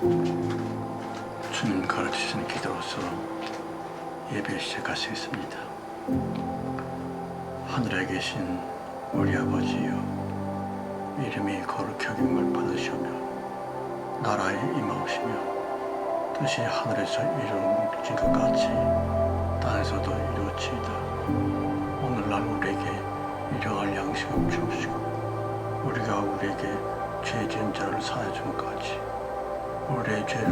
주님 가르치신 기도로서 예배 시작하시겠습니다. 하늘에 계신 우리 아버지여, 이름이 거룩히 여김을 받으시오며 나라에 임하옵시며 뜻이 하늘에서 이루어진 것 같이 땅에서도 이루어지이다. 오늘날 우리에게 일용할 양식을 주옵시고 우리가 우리에게 죄 지은 자를 사하여 준 것 같이 우리의 죄를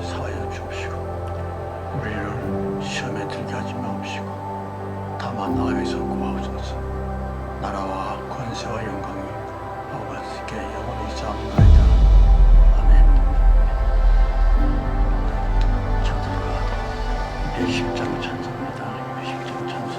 사하여 주옵시고 우리를 시험에 들게 하지 마옵시고 다만 악에서 구하옵소서. 나라와 권세와 영광이 아버지께 영원히 쌓옵나이다. 아멘. 저들과 우리의 십자가 찬송입니다. 우리 십자가 찬송.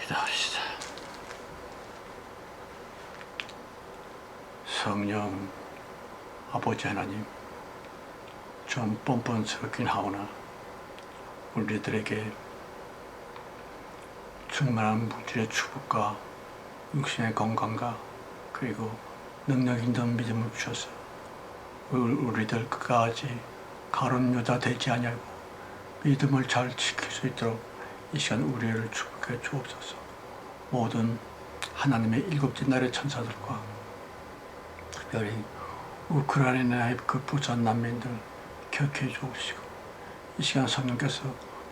기도합시다. 성령 아버지 하나님, 좀 뻔뻔스럽긴 하오나 우리들에게 충만한 물질의 축복과 육신의 건강과 그리고 능력 있는 믿음을 주셔서 우리들 끝까지 가론 유다 되지 아니하고 믿음을 잘 지킬 수 있도록 이 시간 우리를 축복해 주옵소서. 모든 하나님의 일곱째 날의 천사들과 특별히 우크라이나의 그 부전 난민들 격해 주옵시고 이 시간 성령께서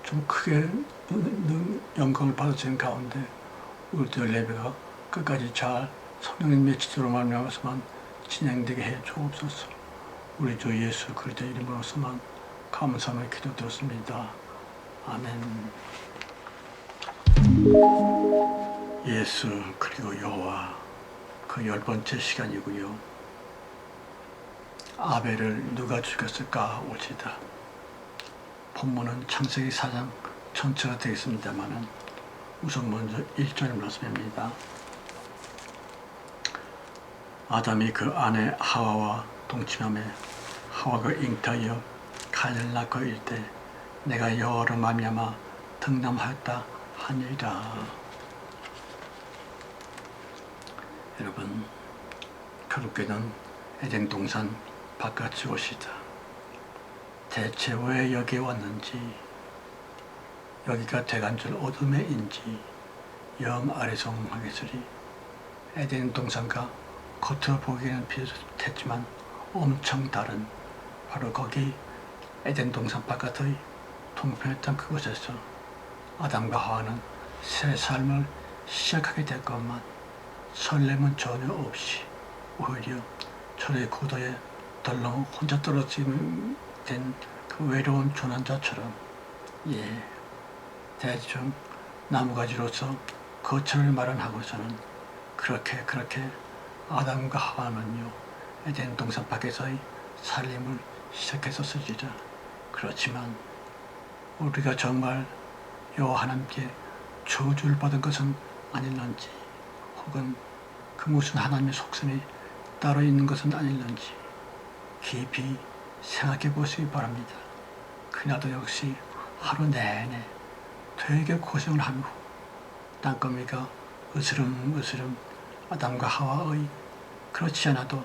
좀 크게 영광을 받으시는 가운데 우리들 예배가 끝까지 잘 성령님의 지도로 말미암아서만 진행되게 해 주옵소서. 우리 주 예수 그리스도 이름으로서만 감사하며 기도드렸습니다. 아멘. 예수 그리고 여호와 그 10번째 시간이고요. 아벨을 누가 죽였을까 올지다. 본문은 창세기 4장 전체가 되겠습니다만은 우선 먼저 1절 말씀입니다. 아담이 그 아내 하와와 동침함에 하와가 잉타하여 가인을 낳고 일때 내가 여호와로 말미암아 등남하였다 하니라. 여러분, 결국에는 에덴 동산 바깥이 옷이다. 대체 왜 여기에 왔는지, 여기가 대관절 어둠에인지 영 아리송하겠으리. 에덴 동산과 겉으로 보기에는 비슷했지만 엄청 다른, 바로 거기 에덴 동산 바깥의 동편했던 그곳에서 아담과 하와는 새 삶을 시작하게 됐건만 설렘은 전혀 없이 오히려 철의 고도에 덜렁 혼자 떨어지게 된 그 외로운 조난자처럼, 대충 나무가지로서 거처를 마련하고서는 그렇게 아담과 하와는요 에덴 동산 밖에서의 살림을 시작했었으리라. 그렇지만 우리가 정말 여호와 하나님께 저주를 받은 것은 아닐런지, 혹은 그 무슨 하나님의 속셈이 따로 있는 것은 아닐런지 깊이 생각해 보시기 바랍니다. 그나도 역시 하루 내내 되게 고생을 한 후 땅거미가 으스름으스름 아담과 하와의 그렇지 않아도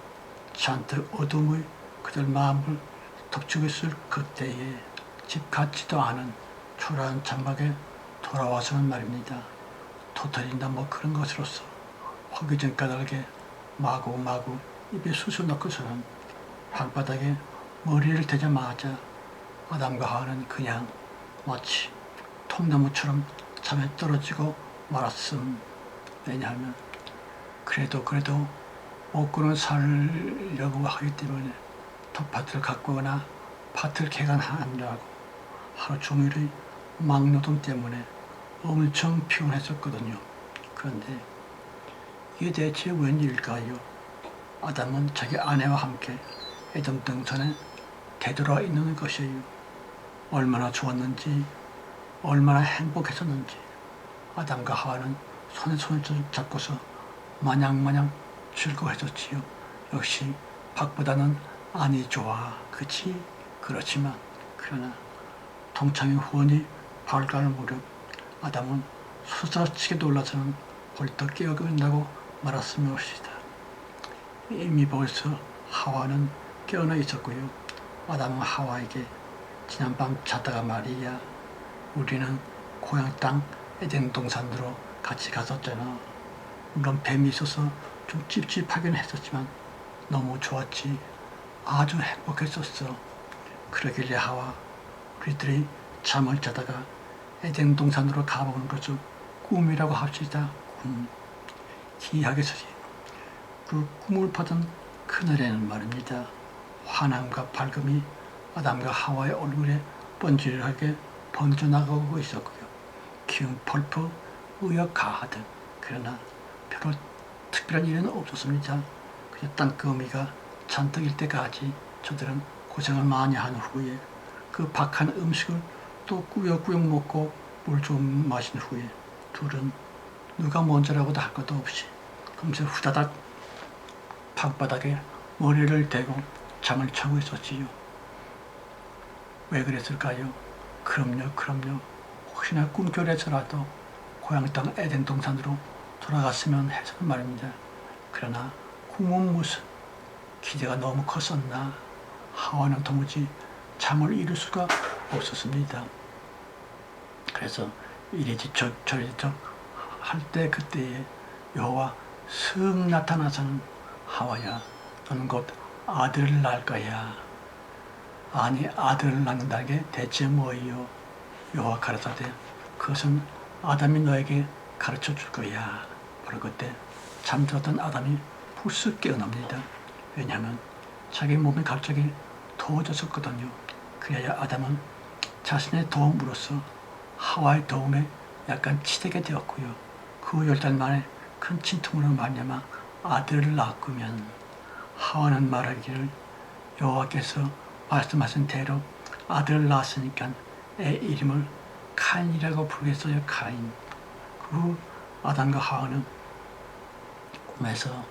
잔뜩 어둠의 그들 마음을 덮치고 있을 그때에 집 같지도 않은 초라한 장막에 돌아와서는 말입니다. 도토리나 뭐 그런 것으로서 허기진 까닭에 마구마구 입에 쑤셔 넣고서는 방바닥에 머리를 대자마자 아담과 하와는 그냥 마치 통나무처럼 잠에 떨어지고 말았음. 왜냐하면 그래도 먹고는 살려고 하기 때문에 텃밭을 가꾸거나 밭을 개간하느라고 하루 종일의 막노동 때문에 엄청 피곤했었거든요. 그런데 이게 대체 웬일일까요? 아담은 자기 아내와 함께 에덴 동산에 되돌아 있는 것이에요. 얼마나 좋았는지, 얼마나 행복했었는지 아담과 하와는 손에 손을 잡고서 마냥 즐거워했었지요. 역시 밖보다는 안이 좋아, 그치? 그렇지만 그러나 동창의 후원이 발갈 무렵 아담은 솟아치게 놀라서는 벌떡 깨어나고 말았으며 옵시다. 이미 벌써 하와는 깨어나 있었고요. 아담은 하와에게 지난밤 자다가 말이야, 우리는 고향 땅 에덴 동산으로 같이 갔었잖아. 물론 뱀이 있어서 좀 찝찝하긴 했었지만 너무 좋았지. 아주 행복했었어. 그러길래 하와, 우리들이 잠을 자다가 에덴 동산으로 가보는 것을 꿈이라고 합시다. 꿈. 기이하게서지. 그 꿈을 받은 그날에는 말입니다. 환함과 밝음이 아담과 하와의 얼굴에 번질하게 번져나가고 있었고요. 기운 펄펄 의욕 가득. 그러나 별로 특별한 일은 없었습니다. 그냥 땅거미가 잔뜩일 때까지 저들은 고생을 많이 한 후에 그 박한 음식을 또 꾸역꾸역 먹고 물 좀 마신 후에 둘은 누가 먼저라고도 할 것도 없이 금세 후다닥 방바닥에 머리를 대고 잠을 자고 있었지요. 왜 그랬을까요? 그럼요. 혹시나 꿈결에서라도 고향 땅 에덴 동산으로 돌아갔으면 해서는 말입니다. 그러나 꿈은 무슨, 기대가 너무 컸었나 하와는 도무지 잠을 이룰 수가 없었습니다. 그래서 이리지 저리지 할 때 그때에 여호와 슥 나타나서는 하와야, 너는 곧 아들을 낳을 거야. 아니, 아들을 낳는다는 게 대체 뭐예요? 여호와 가라사대, 그것은 아담이 너에게 가르쳐 줄 거야. 바로 그때 잠들었던 아담이 불쑥 깨어납니다. 왜냐하면 자기 몸이 갑자기 더워졌었거든요. 그래야 아담은 자신의 도움으로써 하와의 도움에 약간 치대게 되었고요. 그 10달 만에 큰 진통으로 말미암아 아들을 낳았구면 하와는 말하기를, 여호와께서 말씀하신 대로 아들을 낳았으니까 애 이름을 카인이라고 부르겠어요. 카인. 그 후 아담과 하와는 꿈에서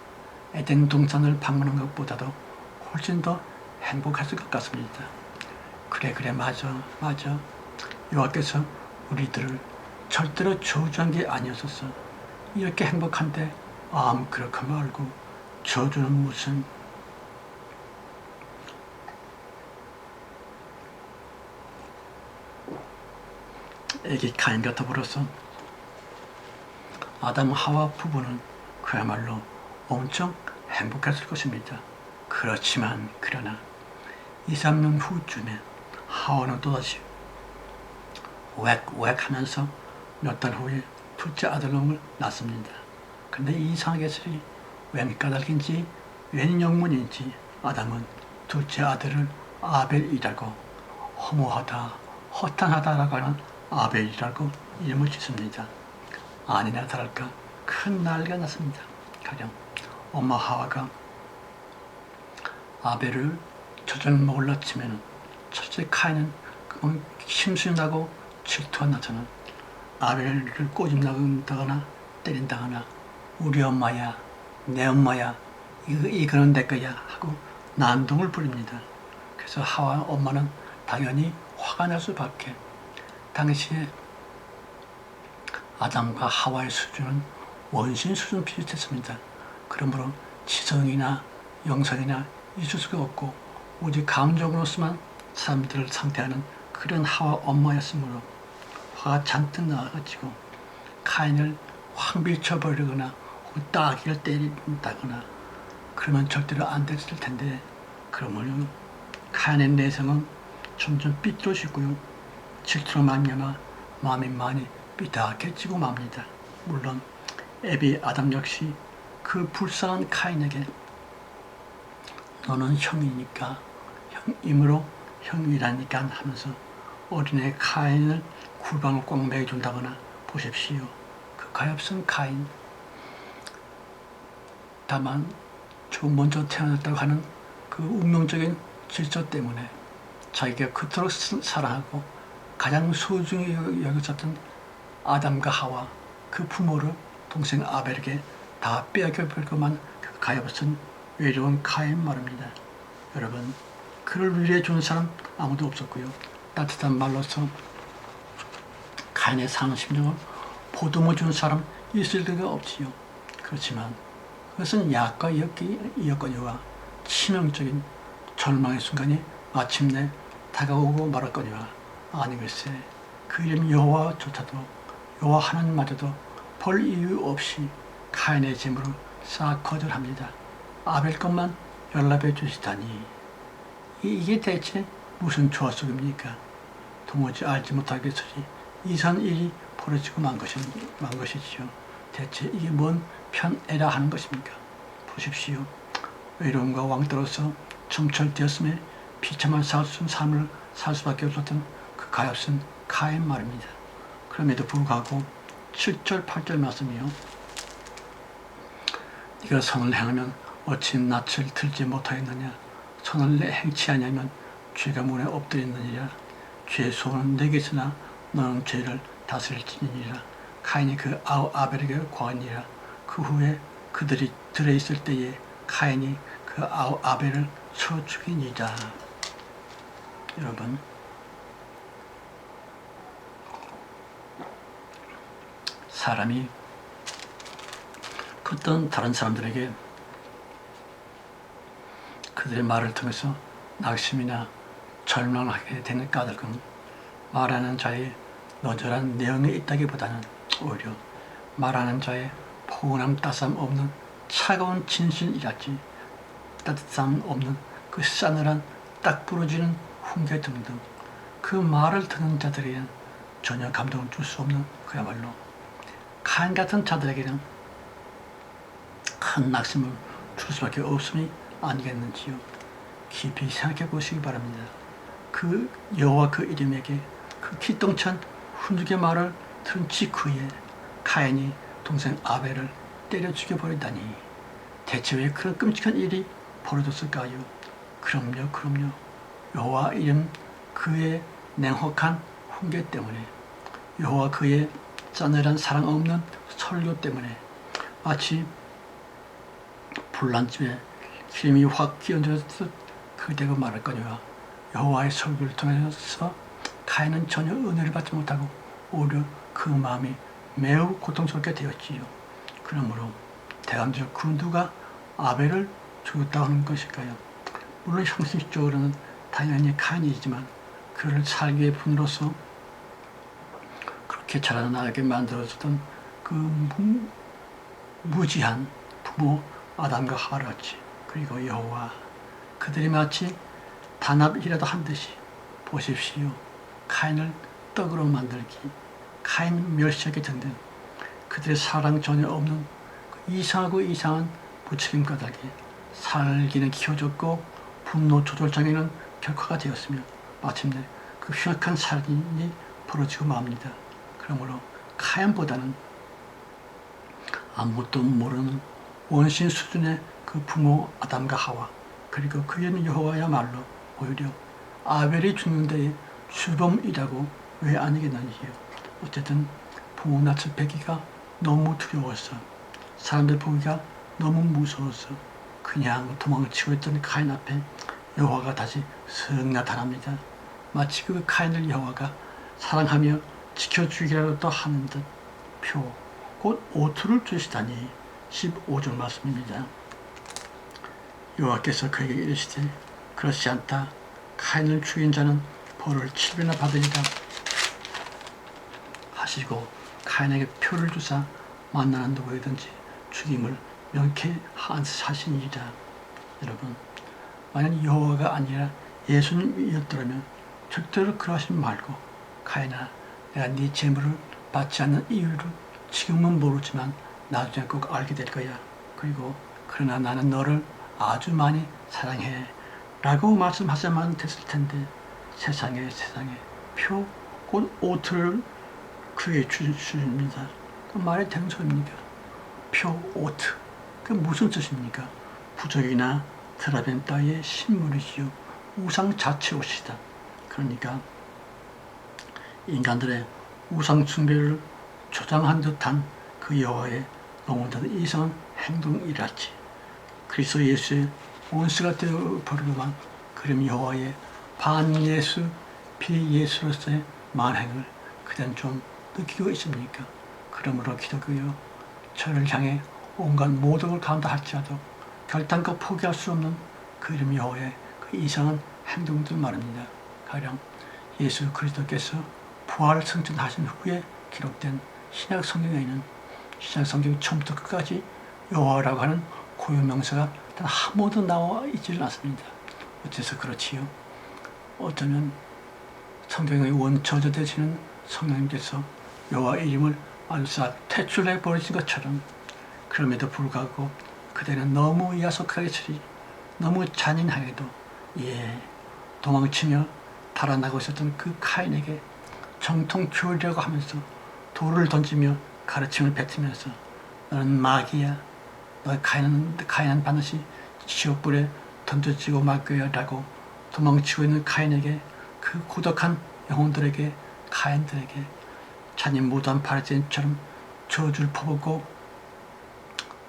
에덴 동산을 방문한 것보다도 훨씬 더 행복했을 것 같습니다. 그래 맞아. 여호와께서 우리들을 절대로 저주한 게 아니었었어. 이렇게 행복한데 그렇게 말고 저주는 무슨. 애기 카인과 더불어서 아담 하와 부부는 그야말로 엄청 행복했을 것입니다. 그렇지만 그러나 2, 3년 후쯤에 하와는 또다시 웩웩 하면서 몇 달 후에 둘째 아들놈을 낳습니다. 근데 이상하게 소리 웬 까닭인지 웬 영문인지 아담은 둘째 아들을 아벨이라고 허무하다 허탄하다라고 하는 아벨이라고 이름을 짓습니다. 아니나 다를까 큰 난리가 났습니다. 가령 엄마 하와가 아벨을 젖을 먹으려 치면 첫째 카인은 심술이 나고 질투가 나서는 아벨을 꼬집는다거나 때린다거나 우리 엄마야 내 엄마야 이거는 내 거야 하고 난동을 부립니다. 그래서 하와 엄마는 당연히 화가 날 수밖에. 당시에 아담과 하와의 수준은 원신 수준 비슷했습니다. 그러므로 지성이나 영성이나 있을 수가 없고 오직 감정으로서만 사람들을 상대하는 그런 하와 엄마였으므로 화가 잔뜩 나가지고 카인을 황비쳐버리거나 혹은 따귀를 때린다거나 그러면 절대로 안 됐을 텐데, 그러면 카인의 내성은 점점 삐뚤어지고요. 질투로 말미암아 마음이 많이 삐딱해지고 맙니다. 물론 애비 아담 역시 그 불쌍한 카인에게 너는 형이니까 형이므로 형이라니까 하면서 어린애 카인을 굴방을 꽉 매여준다거나 보십시오. 그 가엾은 카인. 다만 저 먼저 태어났다고 하는 그 운명적인 질서 때문에 자기가 그토록 사랑하고 가장 소중히 여겼었던 아담과 하와 그 부모를 동생 아벨에게 다 빼앗겨버릴 것만 그 가엾은 외로운 카인 말입니다. 여러분, 그를 위로해 주는 사람 아무도 없었고요. 따뜻한 말로서 카인의 상한 심정을 보듬어 주는 사람 있을 리가 없지요. 그렇지만 그것은 약과 이었거니와 치명적인 절망의 순간이 마침내 다가오고 말았거니와 아니글쎄 그 이름 여호와조차도 여호와 하나님마저도 볼 이유 없이 카인의 재물을 싹 거절합니다. 아벨 것만 연락해 주시다니 이게 대체 무슨 조화 속입니까? 도무지 알지 못하겠으니 이상 일이 벌어지고 만 것이지요. 대체 이게 뭔 편애라 하는 것입니까? 보십시오. 외로움과 왕따로서 점철되었음에 비참한 삶을 살 수밖에 없었던 그 가엾은 카인 말입니다. 그럼에도 불구하고 7절 8절 말씀이요. 네가 선을 행하면 어찌 낯을 들지 못하였느냐. 선을 행치 아니하면 죄가 문에 엎드렸느니라. 죄의 소원은 내게 있으나 너는 죄를 다스릴지니라. 카인이 그 아벨에게 과하니라. 그 후에 그들이 들어있을 때에 카인이 그 아벨을 쳐 죽이니라. 여러분, 사람이 어떤 다른 사람들에게 그들의 말을 통해서 낙심이나 절망하게 되는 까닭은 말하는 자의 너절한 내용에 있다기보다는 오히려 말하는 자의 포근함 따스함 없는 차가운 진실이랄지 따뜻함 없는 그 싸늘한 딱 부러지는 훈계 등등 그 말을 듣는 자들에게는 전혀 감동을 줄 수 없는 그야말로 카인 같은 자들에게는 큰 낙심을 줄 수밖에 없음이 아니겠는지요. 깊이 생각해 보시기 바랍니다. 그 여호와 그 이름에게 그 기똥찬 훈육의 말을 들은 직후에 카인이 동생 아벨을 때려 죽여버리다니 대체 왜 그런 끔찍한 일이 벌어졌을까요? 그럼요. 여호와 이름 그의 냉혹한 훈계 때문에, 여호와 그의 싸늘한 사랑 없는 설교 때문에 마치 불난집에 기름이 확 끼얹어졌듯 그대가 말할거니와 여호와의 설교를 통해서 카인은 전혀 은혜를 받지 못하고 오히려 그 마음이 매우 고통스럽게 되었지요. 그러므로 대감적 그 누가 아벨을 죽였다고 하는 것일까요? 물론 형식적으로는 당연히 카인이지만 그를 살기의 분으로서 그렇게 자라나게 만들어주던 그 무지한 부모 아담과 하와같이 그리고 여호와 그들이 마치 단합이라도 한 듯이 보십시오. 카인을 떡으로 만들기, 카인 멸시하게 된든 그들의 사랑 전혀 없는 그 이상하고 이상한 부처님 까닭에 살기는 키워졌고 분노 조절장애는 격화가 되었으며 마침내 그 흉악한 살인이 벌어지고 맙니다. 그러므로 카인보다는 아무것도 모르는 원신 수준의 그 부모 아담과 하와 그리고 그에는 여호와야말로 오히려 아벨이 죽는 데에 주범이라고 왜 아니겠느냐요. 어쨌든 부모 낯을 뵈기가 너무 두려워서 사람들 보기가 너무 무서워서 그냥 도망치고 있던 카인 앞에 여호와가 다시 슥 나타납니다. 마치 그 카인을 여호와가 사랑하며 지켜주기라도 하는 듯 표, 곧 오투를 주시다니 15절 말씀입니다. 여호와께서 그에게 이르시되 그렇지 않다. 카인을 죽인 자는 벌을 7배나 받으리라 하시고 카인에게 표를 주사 만나는 누구이든지 죽임을 명쾌하시니라. 여러분, 만약 여호와가 아니라 예수님이었더라면 절대로 그러하지 말고 카인아, 내가 네 재물을 받지 않는 이유를 지금은 모르지만 나중에 꼭 알게 될 거야. 그리고 그러나 나는 너를 아주 많이 사랑해 라고 말씀하셔야만 됐을 텐데 세상에 표, 곧 오트를 그에게 주십니다. 그 말이 되는 소리입니까? 표, 오트, 그 무슨 뜻입니까? 부적이나 드라벤 따위의 신물이지요. 우상 자체 옷이다. 그러니까 인간들의 우상 숭배를 조장한 듯한 그 여호와의 너무나도 이상한 행동이랄지 그리스도 예수의 원수가 되어버리고만 그럼 여호와의 반예수 비예수로서의 만행을 그대는 좀 느끼고 있습니까? 그러므로 기독교여 저를 향해 온갖 모독을 가한다 할지라도 결단코 포기할 수 없는 그 이름 여호와의 그 이상한 행동들 말입니다. 가령 예수 그리스도께서 부활 승천하신 후에 기록된 신약 성경에는 신약 성경 처음부터 끝까지 여호와라고 하는 고유명사가 단 한 번도 나와 있지는 않습니다. 어째서 그렇지요? 어쩌면 성경의 원저자 되시는 성령님께서 여호와 이름을 아주 싹 퇴출해 버리신 것처럼 그럼에도 불구하고 그대는 너무 야속하게 처리 너무 잔인하게도 도망치며 달아나고 있었던 그 카인에게 정통 교리라고 하면서 돌을 던지며 가르침을 뱉으면서 너는 마귀야. 너 카인은 반드시 지옥불에 던져지고 말 거야 라고 도망치고 있는 카인에게 그 고독한 영혼들에게 카인들에게 잔인 무도한 바리새인처럼 저주를 퍼붓고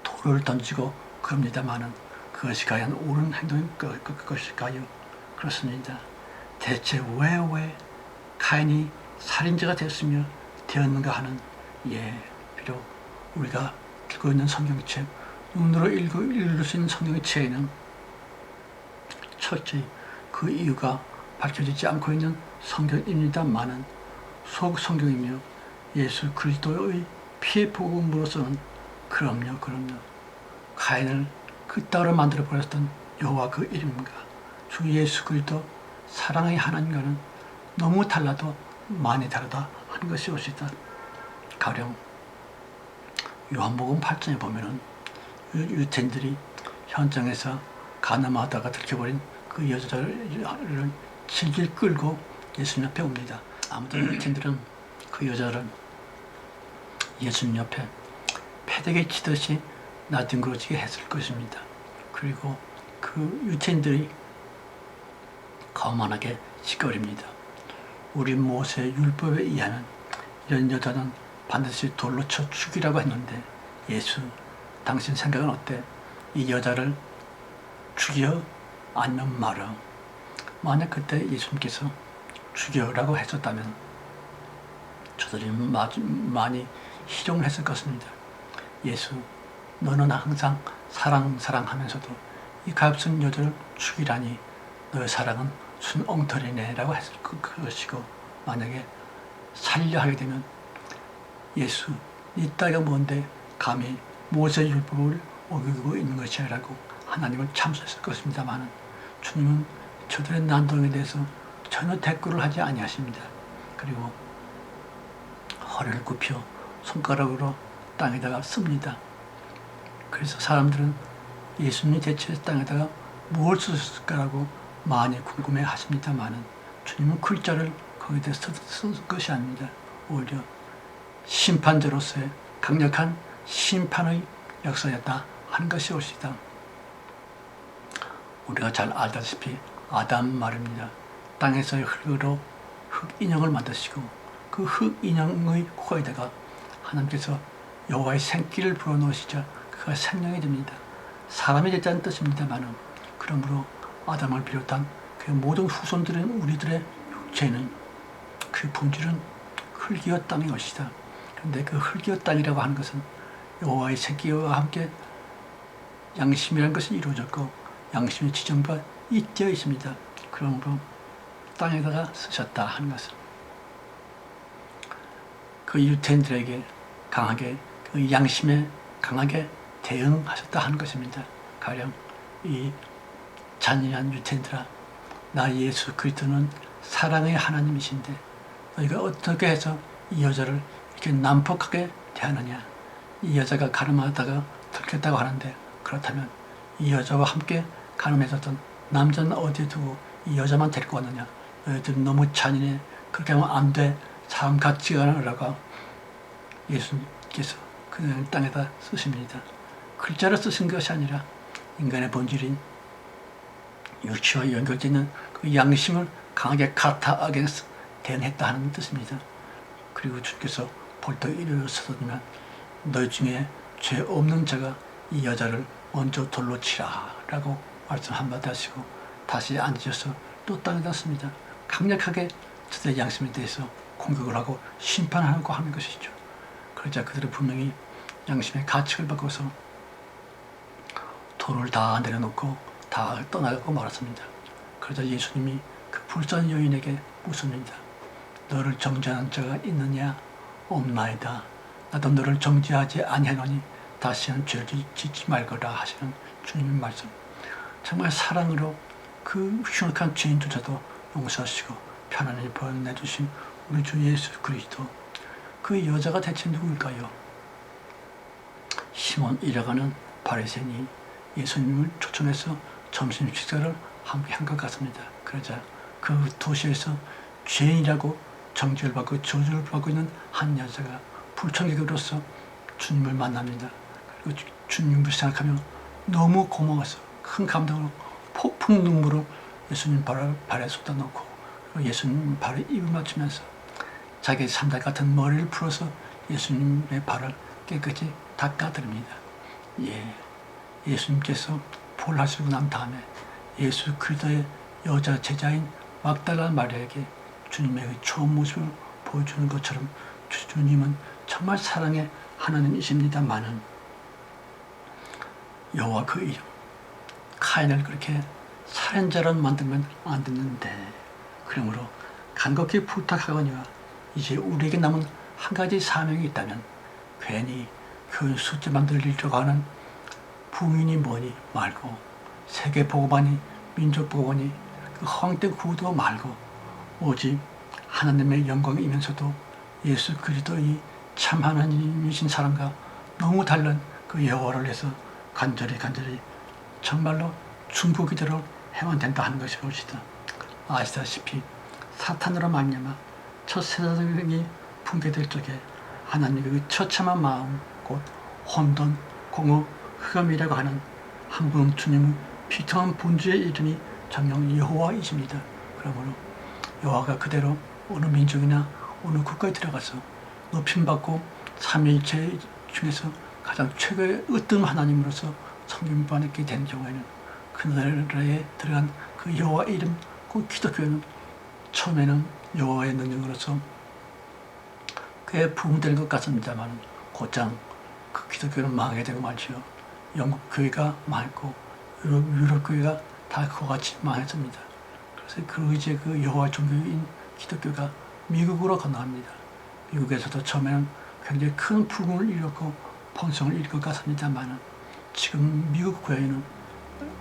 돌을 던지고 그럽니다마는 그것이 과연 옳은 행동인 것일까요? 그렇습니다. 대체 왜 카인이 살인자가 되었으며 되었는가 하는 비록 우리가 읽고 있는 성경책 눈으로 읽을 수 있는 성경책에는 철저히 그 이유가 밝혀지지 않고 있는 성경입니다만은 속 성경이며 예수 그리스도의 피의 복음으로서는 그럼요 카인을 그따위로 만들어 버렸던 여호와 그 이름과 주 예수 그리스도 사랑의 하나님과는 너무 달라도 많이 다르다 하는 것이 옳시다. 가령 요한복음 8장에 보면은 유태인들이 현장에서 가늠하다가 들켜버린 그 여자를 질질 끌고 예수님 옆에 옵니다. 아무튼 유태인들은 그 여자를 예수님 옆에 패대기 치듯이 나뒹굴어지게 했을 것입니다. 그리고 그 유태인들이 거만하게 시끄럽니다. 우리 모세 율법에 의하면 이런 여자는 반드시 돌로 쳐 죽이라고 했는데 예수, 당신 생각은 어때? 이 여자를 죽여 아니면 말아? 만약 그때 예수님께서 죽여라고 했었다면 저들이 많이 희롱을 했을 것입니다. 예수, 너는 항상 사랑하면서도 이 가엾은 여자를 죽이라니 너의 사랑은 순 엉터리네 라고 했을 것이고, 만약에 살려 하게 되면 예수 네 딸가 뭔데 감히 모세 율법을 어기고 있는 것이야 라고 하나님을 참소했을 것입니다만, 주님은 저들의 난동에 대해서 전혀 대꾸를 하지 아니하십니다. 그리고 허리를 굽혀 손가락으로 땅에다가 씁니다. 그래서 사람들은 예수님이 대체 땅에다가 무엇을 쓰셨을까라고 많이 궁금해 하십니다만, 주님은 글자를 거기다 쓴 것이 아닙니다. 오히려 심판자로서의 강력한 심판의 역사였다 하는 것이 옳습니다. 우리가 잘 알다시피 아담 말입니다. 땅에서의 흙으로 흙인형을 만드시고 그 흙인형의 코에다가 하나님께서 여호와의 생기를 불어넣으시자 그가 생명이 됩니다. 사람이 됐다는 뜻입니다만, 그러므로 아담을 비롯한 그 모든 후손들인 우리들의 육체는, 그 본질은 흙이요 땅의 것이다. 그런데 그 흙이요 땅이라고 하는 것은 여호와의 생기와 함께 양심이라는 것이 이루어졌고, 양심의 지점과 잇되어 있습니다. 그러므로 땅에다가 쓰셨다 하는 것은 그 유태인들에게 강하게, 그 양심에 강하게 대응하셨다 하는 것입니다. 가령 이 잔인한 유태인들아, 나 예수 그리스도는 사랑의 하나님이신데 너희가 어떻게 해서 이 여자를 이렇게 난폭하게 대하느냐. 이 여자가 가늠하다가 들켰다고 하는데, 그렇다면 이 여자와 함께 가늠했었던 남자는 어디에 두고 이 여자만 데리고 왔느냐. 너희들 너무 잔인해. 그렇게 하면 안 돼. 사람 같지가 않으라고 예수님께서 그냥 땅에다 쓰십니다. 글자를 쓰신 것이 아니라 인간의 본질인 육체와 연결되어 있는 그 양심을 강하게 카타 어게인스트 대응했다 하는 뜻입니다. 그리고 주께서 벌떡 일어서더니만 너희 중에 죄 없는 자가 이 여자를 먼저 돌로 치라 라고 말씀 한마디 하시고 다시 앉으셔서 또 땅에다 씁니다. 강력하게 저들의 양심에 대해서 공격을 하고 심판하고 하는 것이죠. 그러자 그들은 분명히 양심의 가책을 바꿔서 돌을 다 내려놓고 다 떠나가고 말았습니다. 그러자 예수님이 그 불쌍한 여인에게 묻습니다. 너를 정죄하는 자가 있느냐? 없나이다. 나도 너를 정죄하지 아니하노니 다시는 죄를 짓지 말거라 하시는 주님의 말씀. 정말 사랑으로 그 흉악한 죄인조차도 용서하시고 편안히 보내주신 우리 주 예수 그리스도. 그 여자가 대체 누구일까요? 시몬이라고 하는 바리새인이 예수님을 초청해서 점심 식사를 함께 한 것 같습니다. 그러자 그 도시에서 죄인이라고 정죄를 받고 저주를 받고 있는 한 여자가 불청객으로서 주님을 만납니다. 그리고 주님을 생각하며 너무 고마워서 큰 감동으로 폭풍 눈물을 예수님 발에 쏟아놓고 예수님 발에 입을 맞추면서 자기 삼달 같은 머리를 풀어서 예수님의 발을 깨끗이 닦아드립니다. 예수님께서 부활하시고 난 다음에 예수 그리스도의 여자 제자인 막달라 마리아에게 주님의 그 처음 모습을 보여주는 것처럼 주님은 정말 사랑의 하나님이십니다만은 여호와 그 이름 카인을 그렇게 살인자로 만들면 안 되는데, 그러므로 간곡히 부탁하거니와 이제 우리에게 남은 한 가지 사명이 있다면 괜히 교회 숫자만 늘리려고 하는 부민이 뭐니 말고 세계 보고만이 민족 보고만이 그 허황된 구도 말고 오직 하나님의 영광이면서도 예수 그리스도의 참 하나님이신 사람과 너무 다른 그 여호와를 위해서 간절히 정말로 중보기도로 해만 된다 하는 것이 옳시다. 아시다시피 사탄으로 말미암아 첫 세상이 붕괴될 적에 하나님의 그 처참한 마음 곧 혼돈, 공허, 흑암이라고 하는 한 분 주님의 비통한 본주의 이름이 정녕 여호와이십니다. 그러므로 여호와가 그대로 어느 민족이나 어느 국가에 들어가서 높임받고 삼위일체 중에서 가장 최고의 으뜸 하나님으로서 섬김받게 된 경우에는 그 나라에 들어간 그 여호와 이름, 그 기독교는 처음에는 여호와의 능력으로서 그에 부흥되는 것 같습니다만 곧장 그 기독교는 망하게 되고 말지요. 영국 교회가 망했고 유럽 교회가 다 그와 같이 망했습니다. 그래서 이제 그 여호와 종교인 기독교가 미국으로 건너갑니다. 미국에서도 처음에는 굉장히 큰 부흥을 일으켰고 번성을 일으킬 것 같습니다만 지금 미국 교회는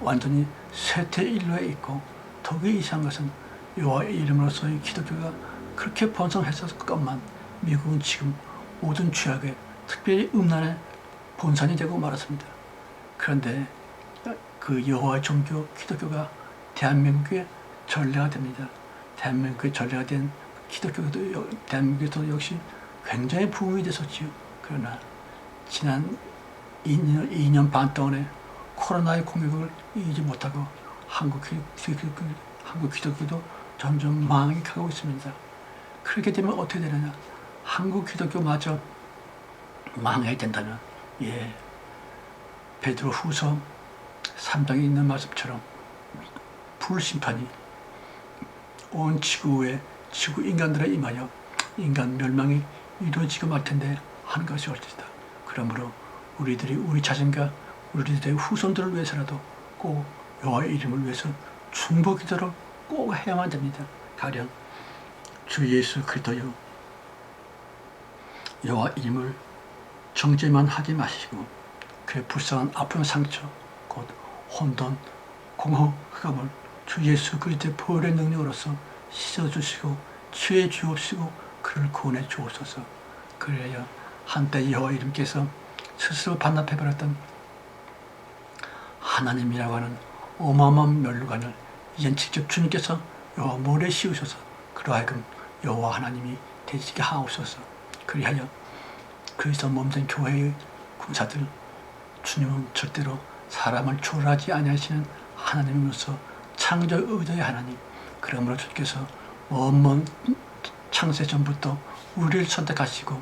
완전히 쇠퇴일로에 있고 더욱 이상한 것은 여호와의 이름으로서의 기독교가 그렇게 번성했었건만 미국은 지금 모든 죄악에 특별히 음란의 본산이 되고 말았습니다. 그런데 그 여호와의 종교 기독교가 대한민국의 전례가 됩니다. 대한민국의 전례가 된 기독교도 대한민국에도 역시 굉장히 부흥이 됐었지요. 그러나 지난 2년 반 동안에 코로나의 공격을 이기지 못하고 한국 기독교도 점점 망하게 가고 있습니다. 그렇게 되면 어떻게 되느냐? 한국 기독교마저 망해야 된다면 베드로 후서 3장에 있는 말씀처럼 불심판이 온 지구에 지구 인간들에 임하여 인간 멸망이 이루어지고 말 텐데 하는 것이 옳지다. 그러므로 우리들이 우리 자신과 우리들의 후손들을 위해서라도 꼭 여호와의 이름을 위해서 중보 기도를 꼭 해야만 됩니다. 가령 주 예수 그리스도여 여호와 이름을 정죄만 하지 마시고 그의 불쌍한 아픈 상처 곧 혼돈 공허 흑암을 주 예수 그리스도의 보혈의 능력으로서 씻어주시고 치유해 주옵시고 그를 구원해 주옵소서. 그래야 한때 여호와 이름께서 스스로 반납해버렸던 하나님이라고 하는 어마어마한 멸류관을 이젠 직접 주님께서 여호와 모래 씌우셔서 그로 하여금 여호와 하나님이 되시게 하옵소서. 그리하여 그리스도 몸된 교회의 군사들 주님은 절대로 사람을 초월하지 아니하시는 하나님으로서 창조 의도의 하나님. 그러므로 주께서 먼 창세 전부터 우리를 선택하시고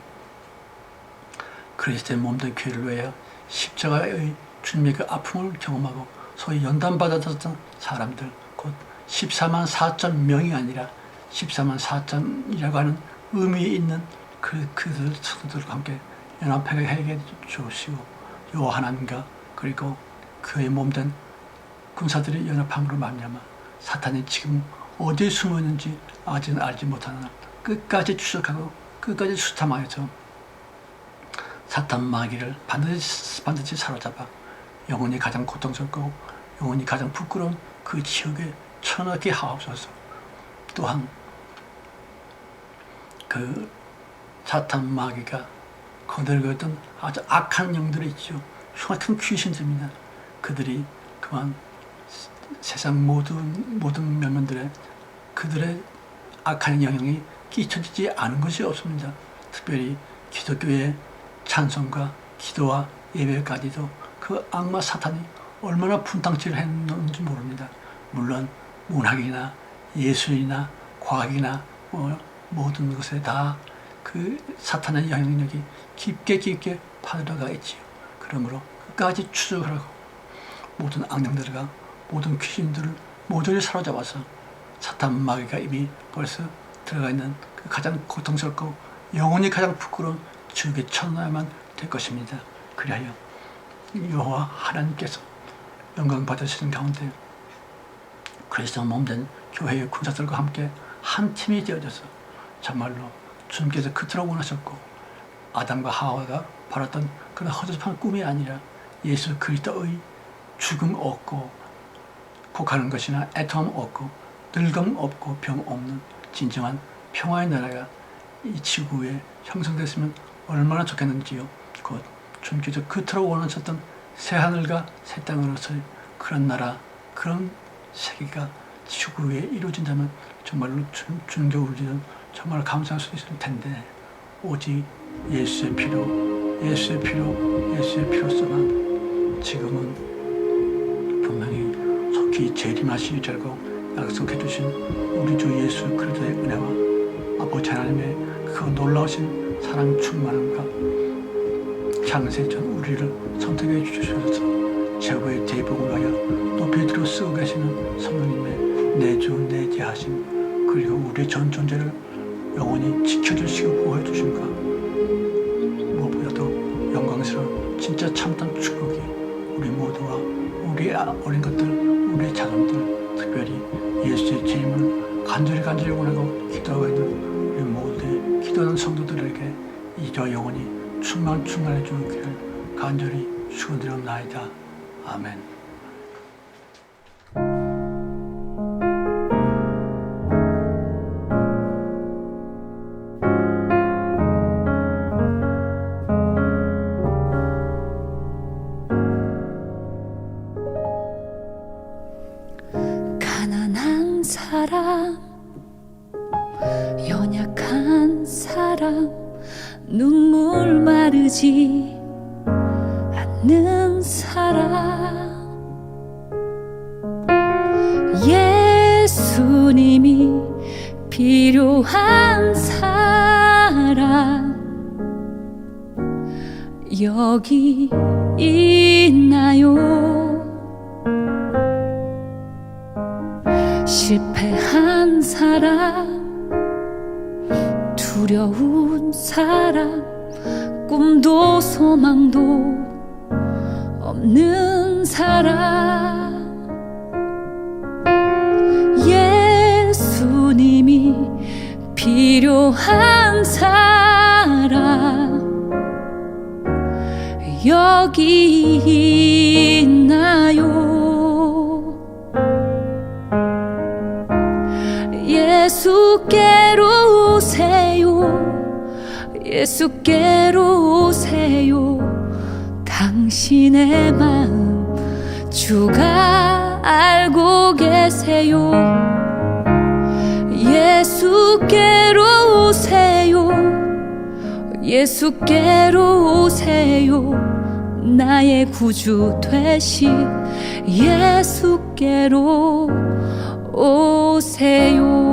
그리스도의 몸된 교회를 위하여 십자가의 주님의 그 아픔을 경험하고 소위 연단받았던 사람들 곧 14만 4천 명이 아니라 14만 4천이라고 하는 의미 있는 그들 성도들과 함께 연합하게 주시고 여호와 하나님과 그리고 그의 몸된 군사들의 연합함으로 말미암아 사탄이 지금 어디에 숨어 있는지 아직은 알지 못하나 끝까지 추적하고 끝까지 수탐하여서 사탄 마귀를 반드시 사로잡아 영혼이 가장 고통스럽고 영혼이 가장 부끄러운 그 지옥에 쳐넣게 하옵소서. 또한 그 사탄 마귀가 거들고 있던 아주 악한 영들이 있죠. 흉악한 귀신들입니다. 그들이 그만 세상 모든 면면들에 그들의 악한 영향이 끼쳐지지 않은 것이 없습니다. 특별히 기독교의 찬송과 기도와 예배까지도 그 악마 사탄이 얼마나 분탕질을 했는지 모릅니다. 물론 문학이나 예술이나 과학이나 모든 것에 다 그 사탄의 영향력이 깊게 파들어가 있지요. 그러므로 끝까지 추적을 하고 모든 악령들과 모든 귀신들을 모조리 사로잡아서 사탄 마귀가 이미 벌써 들어가 있는 그 가장 고통스럽고 영혼이 가장 부끄러운 지옥에 쳐넣어야만 될 것입니다. 그리하여 여호와 하나님께서 영광 받으시는 가운데 그리스도 몸된 교회의 군사들과 함께 한 팀이 되어져서 정말로 주님께서 그토록 원하셨고 아담과 하와가 바랐던 그런 허접한 꿈이 아니라 예수 그리스도의 죽음 없고 곡하는 것이나 애통 없고 늙음 없고 병 없는 진정한 평화의 나라가 이 지구에 형성됐으면 얼마나 좋겠는지요. 곧 주님께서 그토록 원하셨던 새하늘과 새 땅으로서의 그런 나라, 그런 세계가 지구에 이루어진다면 정말로 주님께 우리는 정말 감사할 수 있을 텐데 오직 예수의 피로서만 지금은 분명히 속히 재림하시리라고 약속해 주신 우리 주 예수 그리스도의 은혜와 아버지 하나님의 그 놀라우신 사랑 충만함과 창세전 우리를 선택해 주셔서 최고의 대복을 위하여 높이 들어 쓰고 계시는 성령님의 내주 내재하심 그리고 우리의 전 존재를 영원히 지켜주시고 보호해 주심과 무엇보다도 영광스러운 진짜 참된 축복이 우리 간절히 원하고 기도하고 있는 우리 모두의 기도하는 성도들에게 이저 영혼이 충만해 주기를 간절히 축원드리옵나이다. 아멘. 가난한 사람, 연약한 사람, 눈물 마르지 않는 사람, 예수님이 필요한 사람 여기 있나요? 실패한 사람, 두려운 사람, 꿈도 소망도 없는 사람, 예수님이 필요한 사람 여기 있나요? 예수께로 오세요. 예수께로 오세요. 당신의 마음 주가 알고 계세요. 예수께로 오세요. 예수께로 오세요. 나의 구주 되신 예수께로 오세요.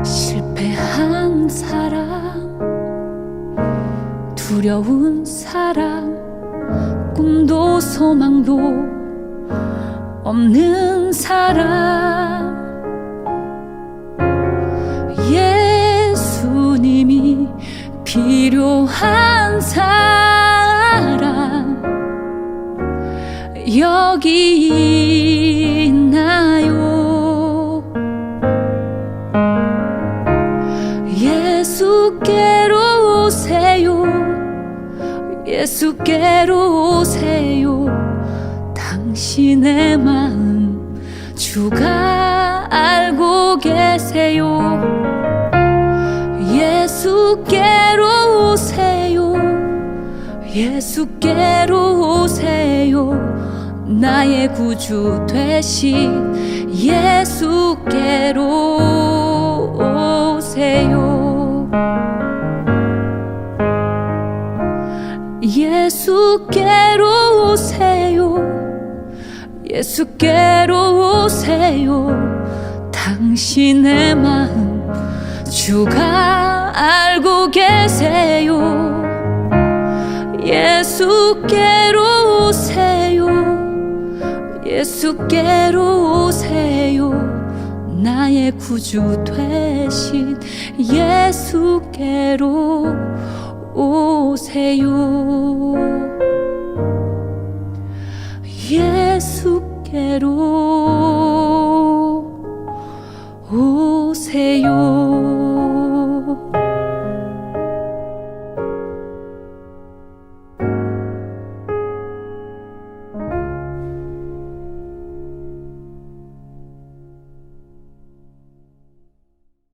실패한 사람, 두려운 사람, 꿈도 소망도 없는 사람, 예수님이 필요한 사람 여기 있나요? 예수께로 오세요. 예수께로 오세요. 당신의 마음 주가 알고 계세요. 예수께로 오세요. 예수께로 오세요. 나의 구주 되신 예수께로 오세요. 예수께로 오세요. 예수께로 오세요. 당신의 마음 주가 알고 계세요. 예수께로 오세요. 예수께로 오세요. 나의 구주 되신 예수께로 오세요. 예수께로